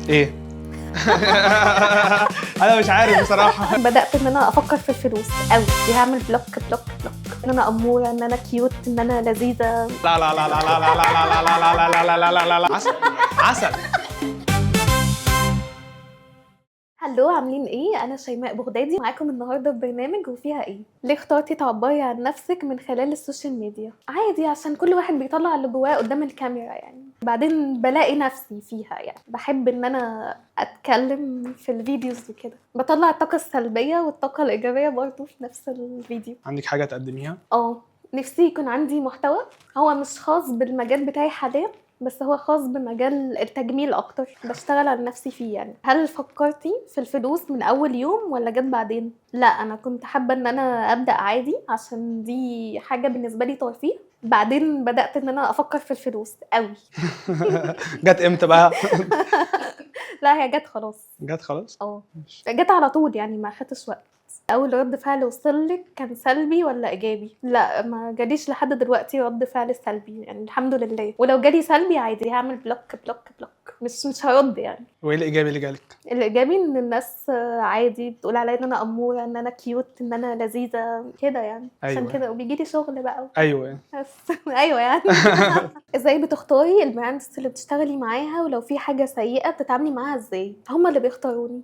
ايه؟ انا مش عارف بصراحه. بدات ان انا افكر في الفلوس قوي، هعمل بلوك بلوك بلوك، ان انا اموره، ان انا كيوت، ان انا لذيذه. لا لا لا لا لا لا لا لا لا لا لا لا لا لا لا عسل عسل. هلو، عاملين ايه؟ انا شيماء بغدادي معاكم النهارده في برنامج وفيها ايه. ليه اخترتي تعبري عن نفسك من خلال السوشيال ميديا؟ عادي، عشان كل واحد بيطلع اللي جواه قدام الكاميرا يعني. بعدين بلاقي نفسي فيها يعني، بحب ان انا اتكلم في الفيديوز وكده، بطلع الطاقه السلبيه والطاقه الايجابيه برضه في نفس الفيديو. عندك حاجه تقدميها؟ نفسي يكون عندي محتوى هو مش خاص بالمجال بتاعي حاليا، بس هو خاص بمجال التجميل اكتر، بشتغل على نفسي فيه يعني. هل فكرتي في الفلوس من اول يوم ولا جت بعدين؟ لا، انا كنت حابه ان انا ابدا عادي، عشان دي حاجه بالنسبه لي ترفيه. بعدين بدات ان انا افكر في الفلوس قوي. جت امتى بقى؟ لا، هي جت خلاص. جت خلاص. جت على طول يعني، ما خدتش وقت. اول رد فعل وصلك كان سلبي ولا ايجابي؟ لا، ما جاليش لحد دلوقتي رد فعل سلبي يعني، الحمد لله. ولو جالي سلبي عادي هعمل بلوك بلوك بلوك، مش هرد يعني. وايه الايجابي اللي جالك؟ الايجابي ان الناس عادي بتقول عليا ان انا اموره، ان انا كيوت، ان انا لذيذه كده يعني. عشان أيوة. كده وبيجيلي شغل بقى. ايوه. بس ايوه يعني. ازاي بتختاري البراندز اللي بتشتغلي معاها؟ ولو في حاجه سيئه بتتعاملي معاها ازاي؟ هما اللي بيختاروني.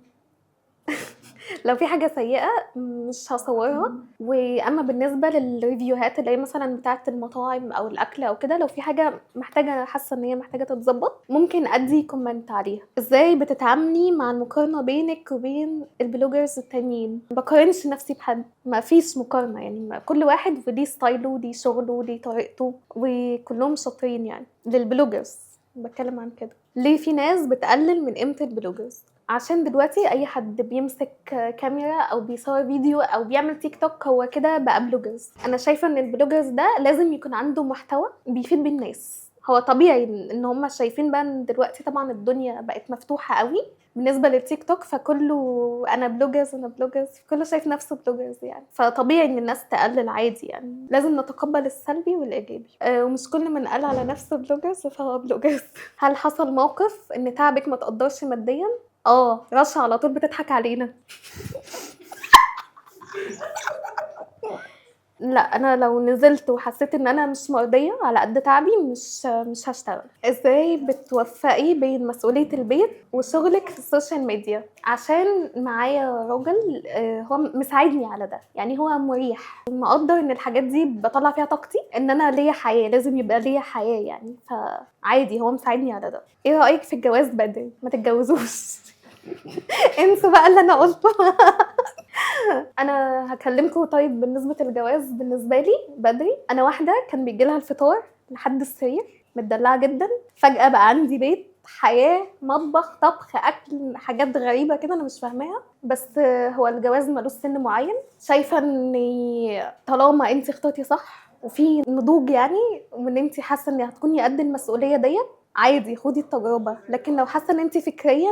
لو في حاجه سيئه مش هصورها. واما بالنسبه للريفيوهات اللي هي مثلا بتاعه المطاعم او الاكل او كده، لو في حاجه محتاجه، حاسه ان هي محتاجه تتظبط، ممكن ادي كومنت عليها. ازاي بتتعاملي مع المقارنه بينك وبين البلوجرز التانيين؟ ما بقارنش نفسي بحد، ما فيش مقارنه يعني. كل واحد وليه ستايله وليه شغله وليه طريقته، وكلهم شاطرين يعني. للبلوجرز بتكلم عن كده. ليه في ناس بتقلل من قيمه البلوجرز؟ عشان دلوقتي اي حد بيمسك كاميرا او بيصور فيديو او بيعمل تيك توك هو كده بقى بلوجرز. انا شايفه ان البلوجرز ده لازم يكون عنده محتوى بيفيد بالناس. هو طبيعي ان هم شايفين بقى ان دلوقتي طبعا الدنيا بقت مفتوحه قوي بالنسبه للتيك توك، فكله انا بلوجرز انا بلوجرز، كله شايف نفسه بلوجرز يعني. فطبيعي ان الناس تقلل عادي يعني، لازم نتقبل السلبي والايجابي. ومش كل من قال على نفسه بلوجرز فهو بلوجرز. هل حصل موقف ان تعبك ما تقدرش ماديا؟ رشا على طول بتضحك علينا. لا، انا لو نزلت وحسيت ان انا مش مرضيه على قد تعبي مش هشتغل. ازاي بتوفقي بين مسؤوليه البيت وشغلك في السوشيال ميديا؟ عشان معايا راجل هو مساعدني على ده يعني، هو مريح، مقدر ان الحاجات دي بطلع فيها طاقتي، ان انا ليا حياه، لازم يبقى ليا حياه يعني. فعادي هو مساعدني على ده. ايه رايك في الجواز بدري؟ ما تتجوزوش. انسوا بقى اللي انا قلته. انا هكلمكم. طيب بالنسبه للجواز بالنسبه لي بدري، انا واحده كان بيجي لها الفطار لحد السرير، متدلعه جدا. فجاه بقى عندي بيت، حياه، مطبخ، طبخ، اكل، حاجات غريبه كده انا مش فاهماها. بس هو الجواز ملوش سن معين. شايفه ان طالما انت اخترتي صح وفي نضوج يعني، وان انت حاسه ان هتكوني قد المسؤوليه ديت، عادي خدي التجربه. لكن لو حاسه ان انت فكريا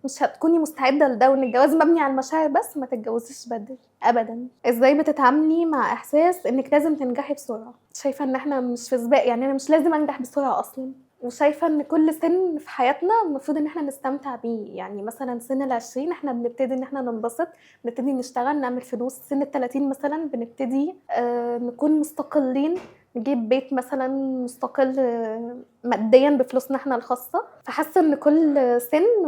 مش هتكوني مستعده لده، وان الجواز مبني على المشاعر بس، ما تتجوزيش بدري ابدا. ازاي بتتعاملي مع احساس انك لازم تنجحي بسرعه؟ شايفه ان احنا مش في سباق يعني، انا مش لازم انجح بسرعه اصلا. وشايفه ان كل سن في حياتنا المفروض ان احنا نستمتع بيه يعني. مثلا سن ال20 احنا بنبتدي ان احنا ننبسط، بنبتدي نشتغل نعمل فلوس. سن ال30 مثلا بنبتدي نكون مستقلين، نجيب بيت مثلا مستقل ماديا بفلوسنا احنا الخاصه. فحاسه ان كل سن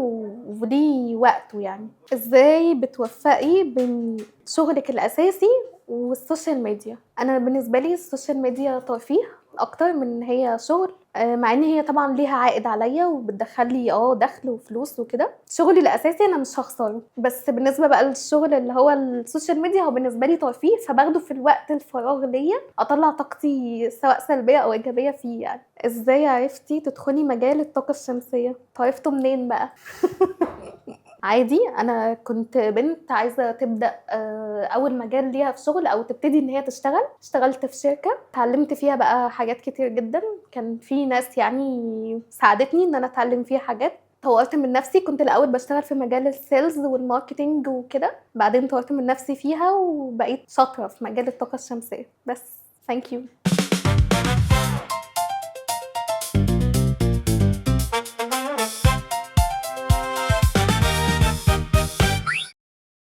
وليه وقته يعني. ازاي بتوفقي بين شغلك الاساسي والسوشيال ميديا؟ انا بالنسبه لي السوشيال ميديا ترفيه اكتر من ان هي شغل. مع ان هي طبعا ليها عائد عليا وبتدخل لي دخل وفلوس وكده. شغلي الاساسي انا مش هخسره، بس بالنسبه بقى للشغل اللي هو السوشيال ميديا هو بالنسبه لي ترفيه، فباخده في الوقت الفراغ ليا اطلع طاقتي سواء سلبيه او ايجابيه فيه يعني. ازاي عرفتي تدخلي مجال الطاقه الشمسيه؟ عرفتوا منين بقى؟ عادي، انا كنت بنت عايزه تبدا اول مجال ليها في شغل او تبتدي ان هي تشتغل. اشتغلت في شركه اتعلمت فيها بقى حاجات كتير جدا. كان في ناس يعني ساعدتني ان انا اتعلم فيها حاجات. طورت من نفسي. كنت الاول بشتغل في مجال السيلز والماركتينج وكده، بعدين طورت من نفسي فيها وبقيت شاطره في مجال الطاقه الشمسيه. بس ثانك يو.